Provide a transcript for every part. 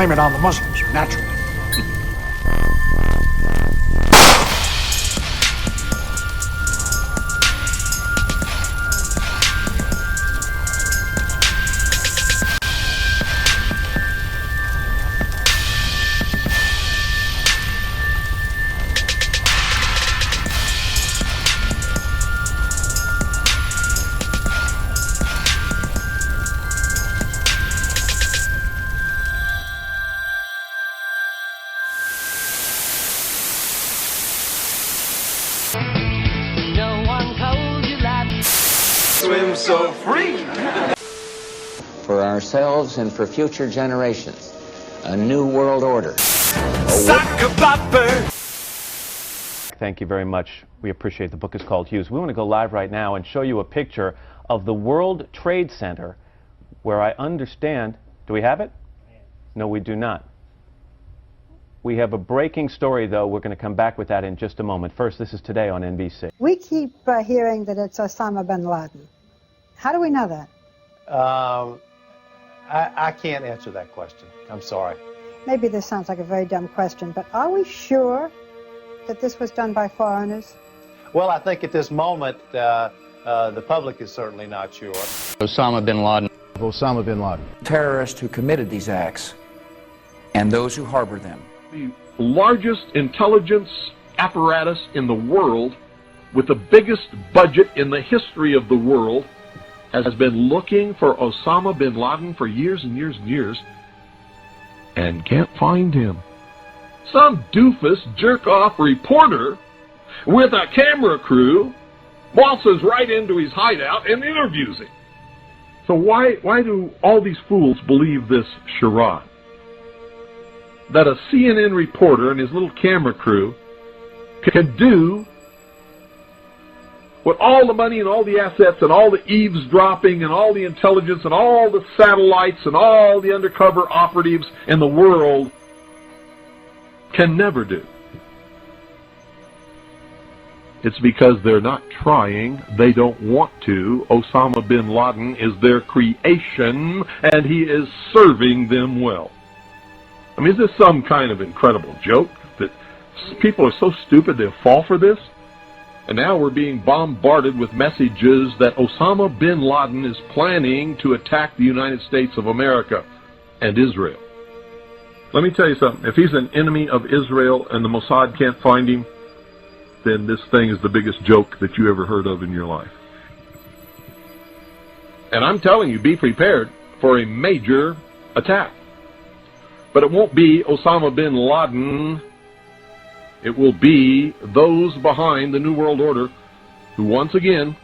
blame it on the Muslims, naturally. No one told you life. Swim so free. For ourselves and for future generations, a new world order. Thank you very much. We appreciate the book is called Hughes. We want to go live right now and show you a picture of the World Trade Center where I understand, do we have it? No, we do not. We have a breaking story, though. We're going to come back with that in just a moment. First, this is Today on NBC. We keep hearing that it's Osama bin Laden. How do we know that? I can't answer that question. I'm sorry. Maybe this sounds like a very dumb question, but are we sure that this was done by foreigners? Well, I think at this moment, the public is certainly not sure. Osama bin Laden. Osama bin Laden. Terrorists who committed these acts and those who harbor them. The largest intelligence apparatus in the world with the biggest budget in the history of the world has been looking for Osama bin Laden for years and years and years and can't find him. Some doofus jerk-off reporter with a camera crew waltzes right into his hideout and interviews him. So why do all these fools believe this charade? That a CNN reporter and his little camera crew can do what all the money and all the assets and all the eavesdropping and all the intelligence and all the satellites and all the undercover operatives in the world can never do. It's because they're not trying, they don't want to. Osama bin Laden is their creation, and he is serving them well. I mean, is this some kind of incredible joke that people are so stupid they'll fall for this? And now we're being bombarded with messages that Osama bin Laden is planning to attack the United States of America and Israel. Let me tell you something. If he's an enemy of Israel and the Mossad can't find him, then this thing is the biggest joke that you ever heard of in your life. And I'm telling you, be prepared for a major attack. But it won't be Osama bin Laden. It will be those behind the New World Order who, once again,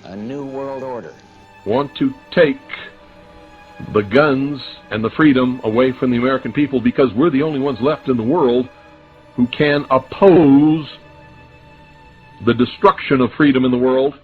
A new world order. want to take the guns and the freedom away from the American people because we're the only ones left in the world who can oppose the destruction of freedom in the world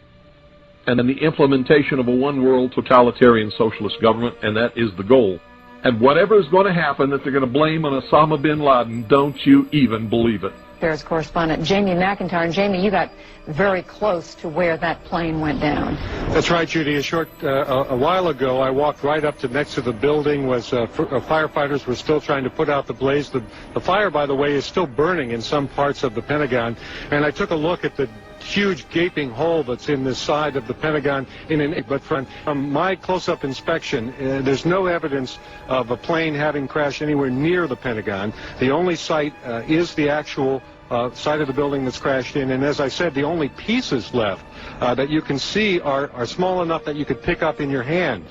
and then the implementation of a one-world totalitarian socialist government, and that is the goal. And whatever is going to happen that they're going to blame on Osama bin Laden, don't you even believe it. Affairs correspondent Jamie McIntyre. And Jamie, you got very close to where that plane went down. That's right, Judy. A while ago, I walked right up to next to the building. Firefighters were still trying to put out the blaze. The fire, by the way, is still burning in some parts of the Pentagon. And I took a look at the huge gaping hole that's in the side of the Pentagon. But from my close-up inspection, there's no evidence of a plane having crashed anywhere near the Pentagon. The only site is the actual side of the building that's crashed in, and as I said, the only pieces left that you can see are small enough that you could pick up in your hand.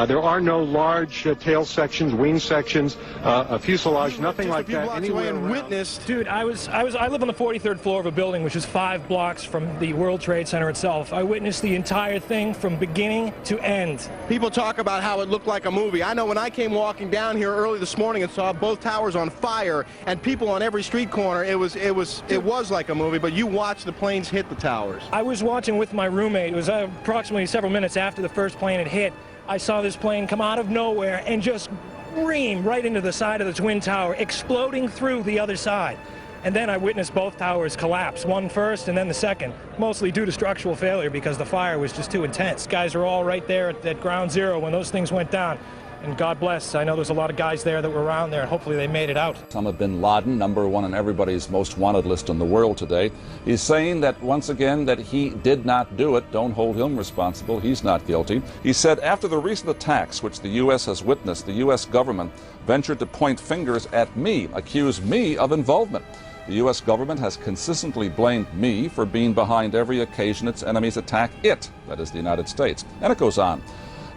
There are no large tail sections, wing sections, a fuselage, nothing like that anywhere around. Dude, I live on the 43rd floor of a building which is 5 blocks from the World Trade Center itself. I witnessed the entire thing from beginning to end. People talk about how it looked like a movie. I know when I came walking down here early this morning and saw both towers on fire and people on every street corner, it was like a movie, but you watched the planes hit the towers. I was watching with my roommate. It was approximately several minutes after the first plane had hit. I saw this plane come out of nowhere and just ream right into the side of the Twin Tower, exploding through the other side. And then I witnessed both towers collapse, one first and then the second, mostly due to structural failure because the fire was just too intense. Guys are all right there at ground zero when those things went down. And God bless. I know there's a lot of guys there that were around there, and hopefully they made it out. Osama bin Laden, #1 on everybody's most wanted list in the world today, he's saying that once again that he did not do it. Don't hold him responsible. He's not guilty. He said after the recent attacks which the U.S. has witnessed, the U.S. government ventured to point fingers at me, accuse me of involvement. The U.S. government has consistently blamed me for being behind every occasion its enemies attack it, that is the United States. And it goes on.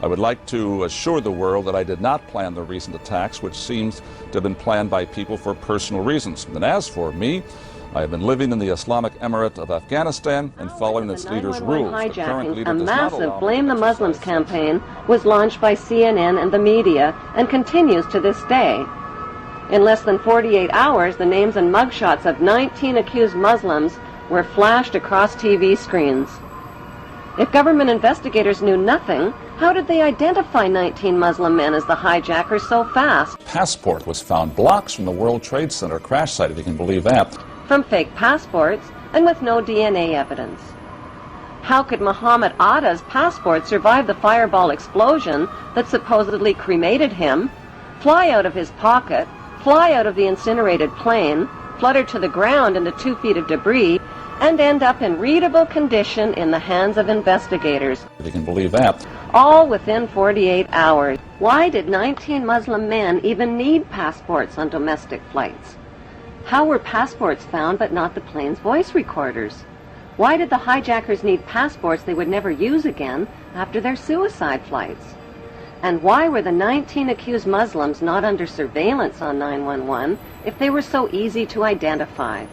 I would like to assure the world that I did not plan the recent attacks, which seems to have been planned by people for personal reasons. And as for me, I have been living in the Islamic Emirate of Afghanistan and following its leader's rules. Hijacking, a massive Blame the Muslims campaign was launched by CNN and the media and continues to this day. In less than 48 hours, the names and mugshots of 19 accused Muslims were flashed across TV screens. If government investigators knew nothing, how did they identify 19 Muslim men as the hijackers so fast? Passport was found blocks from the World Trade Center crash site, if you can believe that. From fake passports and with no DNA evidence. How could Muhammad Atta's passport survive the fireball explosion that supposedly cremated him, fly out of his pocket, fly out of the incinerated plane, flutter to the ground into 2 feet of debris, and end up in readable condition in the hands of investigators? If you can believe that. All within 48 hours. Why did 19 Muslim men even need passports on domestic flights? How were passports found but not the plane's voice recorders? Why did the hijackers need passports they would never use again after their suicide flights? And why were the 19 accused Muslims not under surveillance on 911 if they were so easy to identify?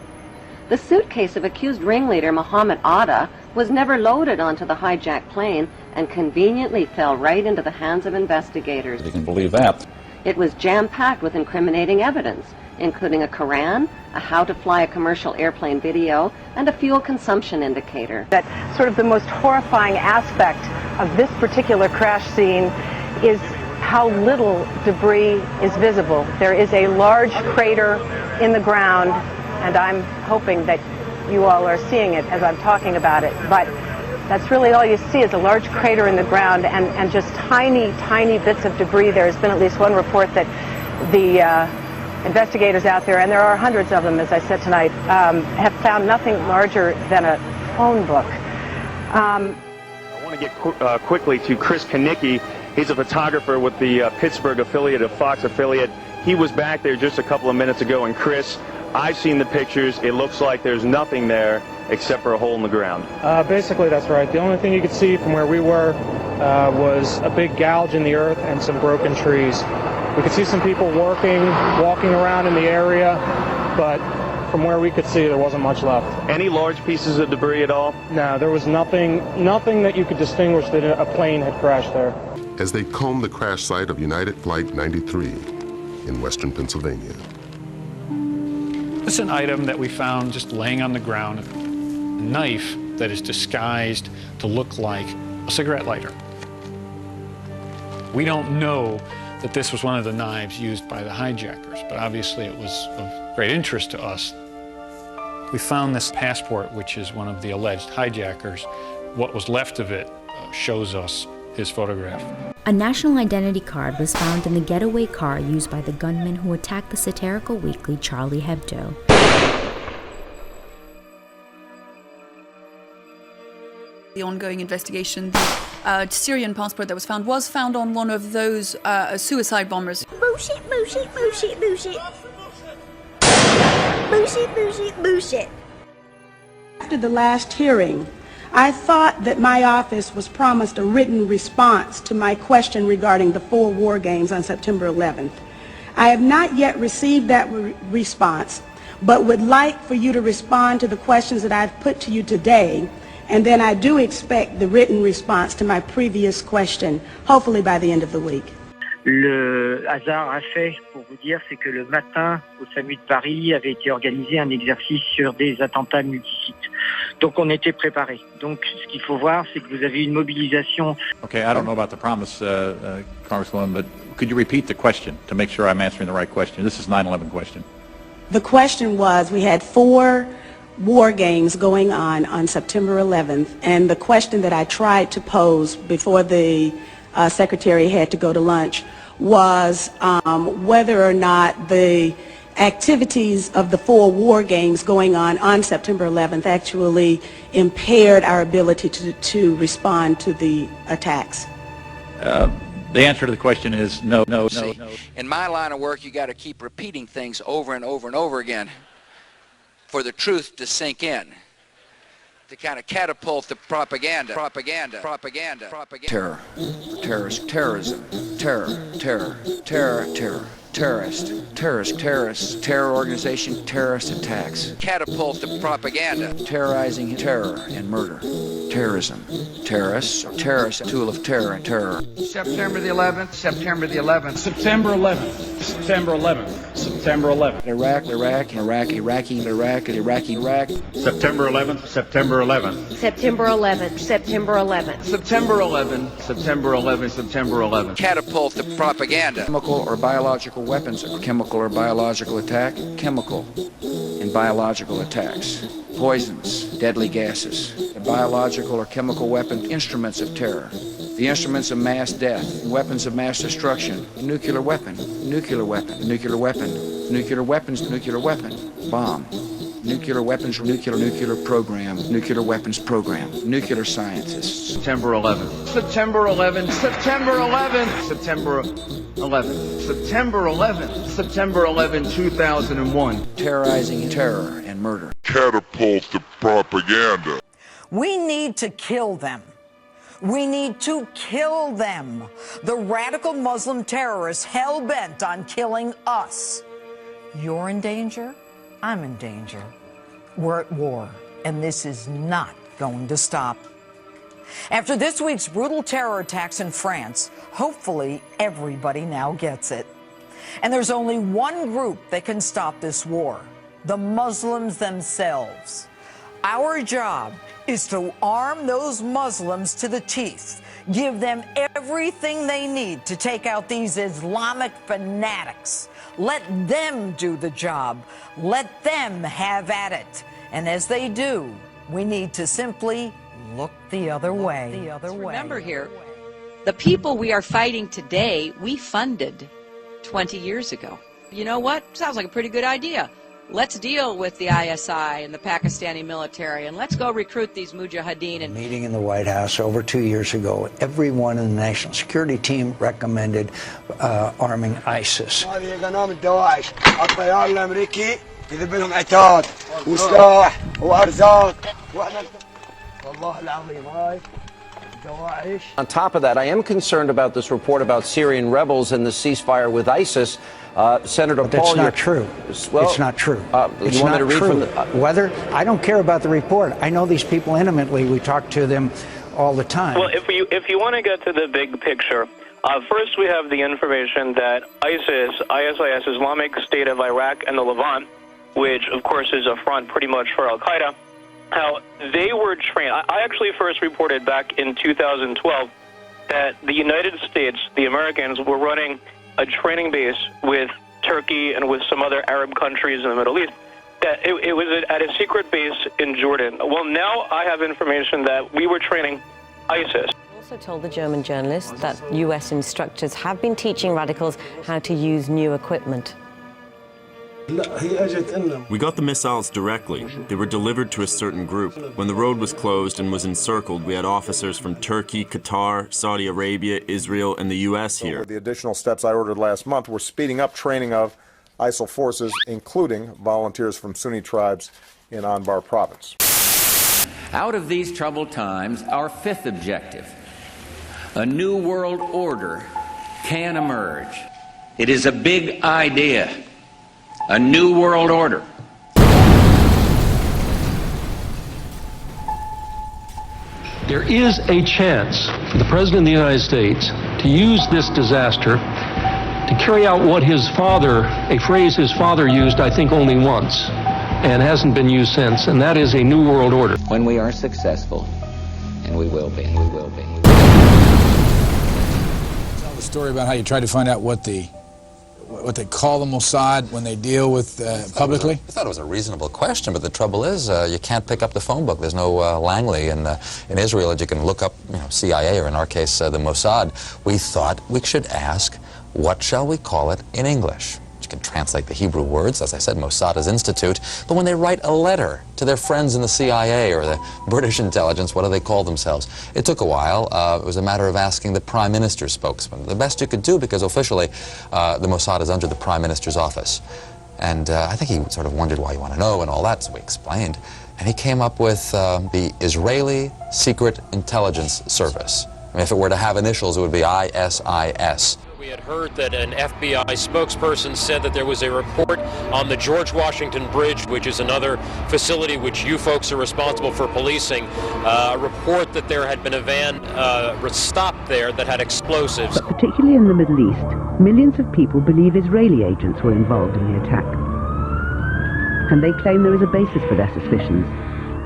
The suitcase of accused ringleader Muhammad Atta was never loaded onto the hijacked plane and conveniently fell right into the hands of investigators. If you can believe that. It was jam-packed with incriminating evidence, including a Quran, a how to fly a commercial airplane video, and a fuel consumption indicator. That sort of the most horrifying aspect of this particular crash scene is how little debris is visible. There is a large crater in the ground, and I'm hoping that you all are seeing it as I'm talking about it. But that's really all you see is a large crater in the ground and just tiny, tiny bits of debris. There has been at least one report that the investigators out there, and there are hundreds of them, as I said tonight, have found nothing larger than a phone book. I want to get quickly to Chris Kanicki. He's a photographer with the Pittsburgh affiliate of Fox affiliate. He was back there just a couple of minutes ago, and Chris, I've seen the pictures. It looks like there's nothing there except for a hole in the ground. Basically, that's right. The only thing you could see from where we were was a big gouge in the earth and some broken trees. We could see some people walking around in the area, but from where we could see, there wasn't much left. Any large pieces of debris at all? No, there was nothing that you could distinguish that a plane had crashed there. As they combed the crash site of United Flight 93 in western Pennsylvania. It's an item that we found just laying on the ground, a knife that is disguised to look like a cigarette lighter. We don't know that this was one of the knives used by the hijackers, but obviously it was of great interest to us. We found this passport, which is one of the alleged hijackers. What was left of it shows us his photograph. A national identity card was found in the getaway car used by the gunman who attacked the satirical weekly Charlie Hebdo. The ongoing investigation, the Syrian passport that was found on one of those suicide bombers. Bullshit, bullshit, bullshit, bullshit. Bullshit, bullshit, bullshit. After the last hearing, I thought that my office was promised a written response to my question regarding the 4 war games on September 11th. I have not yet received that response, but would like for you to respond to the questions that I've put to you today, and then I do expect the written response to my previous question, hopefully by the end of the week. Le hasard a fait, pour vous dire, c'est que le matin, au SAMU de Paris, avait été organisé un exercice sur des attentats multisites. Donc on était préparés. Donc ce qu'il faut voir, c'est que vous avez une mobilisation. Okay, I don't know about the promise, Congresswoman, but could you repeat the question to make sure I'm answering the right question? This is 9/11 question. The question was, we had 4 war games going on September 11th, and the question that I tried to pose before the Secretary had to go to lunch was whether or not the activities of the 4 war games going on September 11th actually impaired our ability to respond to the attacks. The answer to the question is no. In my line of work, you got to keep repeating things over and over and over again for the truth to sink in, to kind of catapult the propaganda. Terror, terrorism, terrorist, terror organization, terrorist attacks. Catapult the propaganda, terrorizing terror and murder. Terrorism, terrorists, a tool of terror and terror. September the 11th, September the 11th. September 11th, September 11th, September 11th. Iraq, Iraq. September 11th, September 11th. September 11th, September 11th. September 11th, September 11th, September 11th. Catapult the propaganda. Chemical or biological weapons, chemical or biological attack, chemical and biological attacks. Poisons, deadly gases, biological or chemical weapon, instruments of terror, the instruments of mass death, weapons of mass destruction, nuclear weapon, bomb, nuclear weapons, nuclear program, nuclear weapons program, nuclear scientists. September 11th. September 11th. September 11th. September 11th. September 11th. September 11, 2001. Terrorizing terror and murder. Catapult the propaganda. We need to kill them. We need to kill them. The radical Muslim terrorists hell-bent on killing us. You're in danger. I'm in danger. We're at war, and this is not going to stop. After this week's brutal terror attacks in France, hopefully everybody now gets it. And there's only one group that can stop this war: the Muslims themselves. Our job is to arm those Muslims to the teeth, give them everything they need to take out these Islamic fanatics. Let them do the job. Let them have at it. And as they do, we need to simply look the other way. Remember here, the people we are fighting today, we funded 20 years ago. You know what? Sounds like a pretty good idea. Let's deal with the ISI and the Pakistani military, and let's go recruit these mujahideen. And meeting in the White House over 2 years ago, everyone in the national security team recommended arming ISIS. On top of that, I am concerned about this report about Syrian rebels and the ceasefire with ISIS. Senator Paul, that's not true. Well, it's not true. It's not to read true. from the, Whether I don't care about the report. I know these people intimately. We talk to them all the time. Well, if you want to get to the big picture, first we have the information that ISIS, Islamic State of Iraq and the Levant, which of course is a front pretty much for Al Qaeda, how they were trained. I actually first reported back in 2012 that the United States, the Americans, were running a training base with Turkey and with some other Arab countries in the Middle East, that it was at a secret base in Jordan. Well, now I have information that we were training ISIS. Also told the German journalist that U.S. instructors have been teaching radicals how to use new equipment. We got the missiles directly. They were delivered to a certain group. When the road was closed and was encircled, we had officers from Turkey, Qatar, Saudi Arabia, Israel, and the U.S. here. With the additional steps I ordered last month, we're speeding up training of ISIL forces, including volunteers from Sunni tribes in Anbar province. Out of these troubled times, our fifth objective, a new world order, can emerge. It is a big idea. A new world order. There is a chance for the President of the United States to use this disaster to carry out what his father, a phrase his father used, I think, only once, and hasn't been used since, and that is a new world order. When we are successful, and we will be, Tell the story about how you tried to find out what they call the Mossad when they deal with publicly? I thought it was a reasonable question, but the trouble is you can't pick up the phone book. There's no Langley in Israel that you can look up, CIA, or in our case, the Mossad. We thought we should ask what shall we call it in English? You can translate the Hebrew words, as I said, Mossad's Institute, but when they write a letter to their friends in the CIA or the British intelligence, what do they call themselves? It took a while. It was a matter of asking the Prime Minister's spokesman. The best you could do, because officially the Mossad is under the Prime Minister's office. And I think he sort of wondered why you want to know and all that, so we explained. And he came up with the Israeli Secret Intelligence Service. I mean, if it were to have initials, it would be ISIS. We had heard that an FBI spokesperson said that there was a report on the George Washington Bridge, which is another facility which you folks are responsible for policing, a report that there had been a van stopped there that had explosives. But particularly in the Middle East, millions of people believe Israeli agents were involved in the attack. And they claim there is a basis for their suspicions.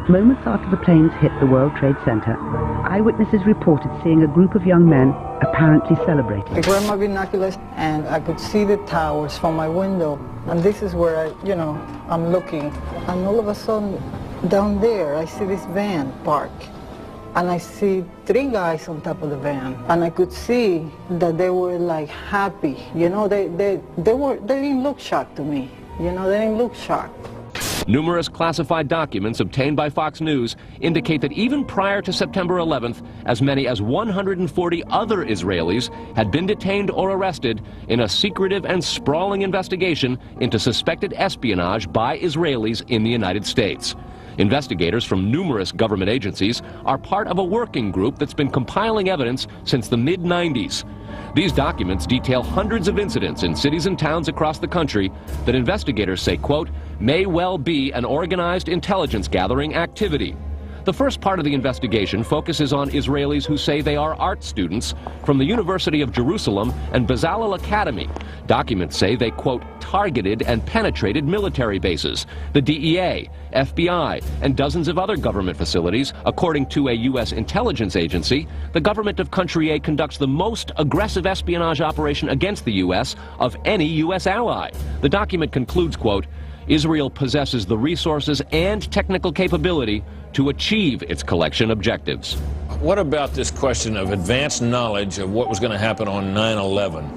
Moments after the planes hit the World Trade Center, eyewitnesses reported seeing a group of young men apparently celebrating. I grabbed my binoculars and I could see the towers from my window. And this is where I'm looking. And all of a sudden, down there, I see this van park. And I see 3 guys on top of the van. And I could see that they were like happy. They didn't look shocked to me. They didn't look shocked. Numerous classified documents obtained by Fox News indicate that even prior to September 11th, as many as 140 other Israelis had been detained or arrested in a secretive and sprawling investigation into suspected espionage by Israelis in the United States. Investigators from numerous government agencies are part of a working group that's been compiling evidence since the mid-90s. These documents detail hundreds of incidents in cities and towns across the country that investigators say, quote, may well be an organized intelligence gathering activity. The first part of the investigation focuses on Israelis who say they are art students from the University of Jerusalem and Bezalel Academy. Documents say they, quote, targeted and penetrated military bases, the DEA, FBI, and dozens of other government facilities. According to a U.S. intelligence agency, the government of country A conducts the most aggressive espionage operation against the U.S. of any U.S. ally. The document concludes, quote, Israel possesses the resources and technical capability to achieve its collection objectives. What about this question of advanced knowledge of what was going to happen on 9/11?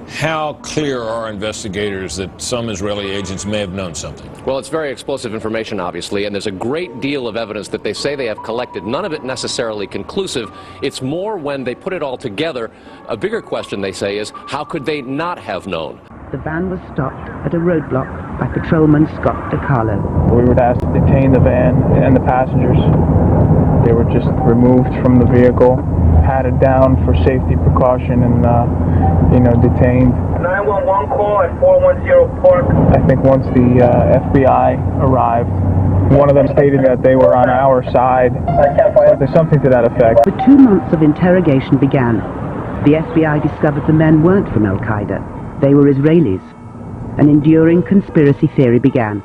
How clear are investigators that some Israeli agents may have known something? Well, it's very explosive information, obviously, and there's a great deal of evidence that they say they have collected, none of it necessarily conclusive. It's more when they put it all together. A bigger question, they say, is how could they not have known? The van was stopped at a roadblock by patrolman Scott DiCarlo. We were asked to detain the van and the passengers. They were just removed from the vehicle, patted down for safety precaution, and detained. 911 call at 410 Park. I think once the FBI arrived, one of them stated that they were on our side. There's something to that effect. The 2 months of interrogation began. The FBI discovered the men weren't from Al-Qaeda. They were Israelis. An enduring conspiracy theory began.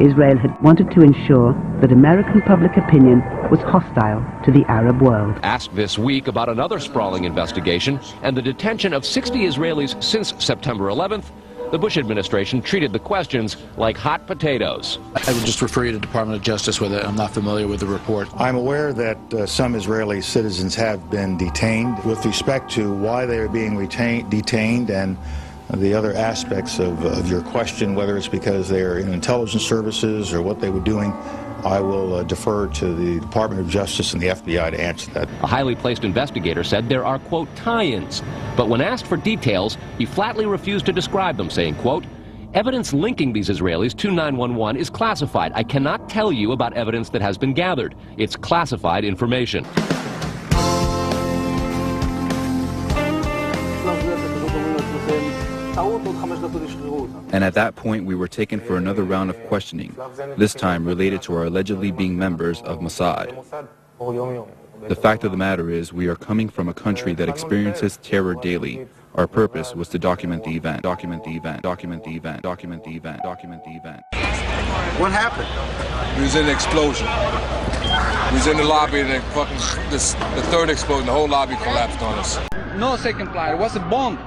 Israel had wanted to ensure that American public opinion was hostile to the Arab world. Asked this week about another sprawling investigation and the detention of 60 Israelis since September 11th, the Bush administration treated the questions like hot potatoes. I would just refer you to the Department of Justice with it. I'm not familiar with the report. I'm aware that some Israeli citizens have been detained. With respect to why they are being detained and the other aspects of your question, whether it's because they're in intelligence services or what they were doing, I will defer to the Department of Justice and the FBI to answer that. A highly placed investigator said there are, quote, tie-ins. But when asked for details, he flatly refused to describe them, saying, quote, evidence linking these Israelis to 911 is classified. I cannot tell you about evidence that has been gathered. It's classified information. And at that point, we were taken for another round of questioning, this time related to our allegedly being members of Mossad. The fact of the matter is, we are coming from a country that experiences terror daily. Our purpose was to document the event, document the event, document the event, document the event, document the event. What happened? We was in the explosion. We was in the lobby and the third explosion, the whole lobby collapsed on us. No second flight, it was a bomb.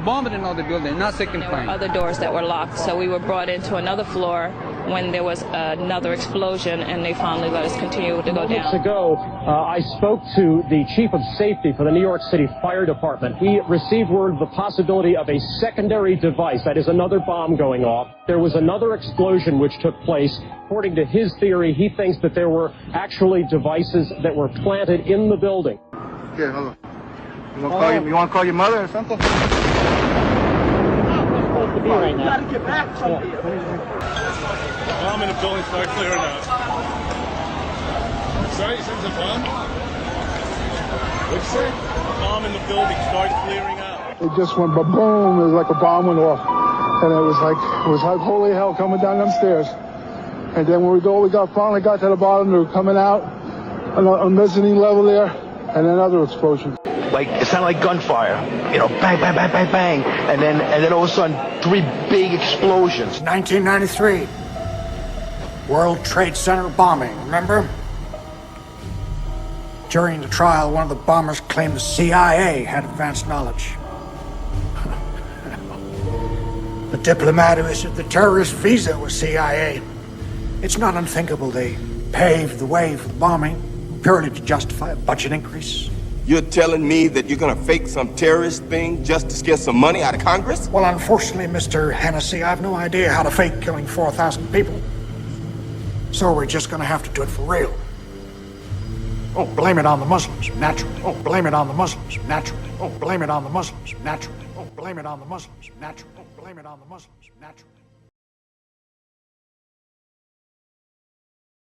Bombed in another building, not second plane. There were other doors that were locked, so we were brought into another floor when there was another explosion, and they finally let us continue to go down. Moments ago, I spoke to the chief of safety for the New York City Fire Department. He received word of the possibility of a secondary device, that is another bomb going off. There was another explosion which took place. According to his theory, he thinks that there were actually devices that were planted in the building. Okay, hold on. You want to call your mother or something? Right now. You gotta get back from here. Bomb in the building, start clearing out. Sorry, you said it's a bomb? What'd you say? Bomb in the building, start clearing out. It just went ba-boom, it was like a bomb went off. And it was like holy hell coming down them stairs. And then when we finally got to the bottom, they were coming out on the mezzanine level there, and another explosion. Like, it sounded like gunfire, you know, bang, bang, bang, bang, bang, and then all of a sudden, 3 big explosions. 1993, World Trade Center bombing, remember? During the trial, one of the bombers claimed the CIA had advanced knowledge. The diplomat who issued the terrorist visa was CIA. It's not unthinkable they paved the way for the bombing purely to justify a budget increase. You're telling me that you're going to fake some terrorist thing just to get some money out of Congress? Well, unfortunately, Mr. Hennessy, I have no idea how to fake killing 4,000 people. So we're just going to have to do it for real. Oh, blame it on the Muslims, naturally. Oh, blame it on the Muslims, naturally. Oh, blame it on the Muslims, naturally. Oh, blame it on the Muslims, naturally. Oh, blame it on the Muslims, naturally.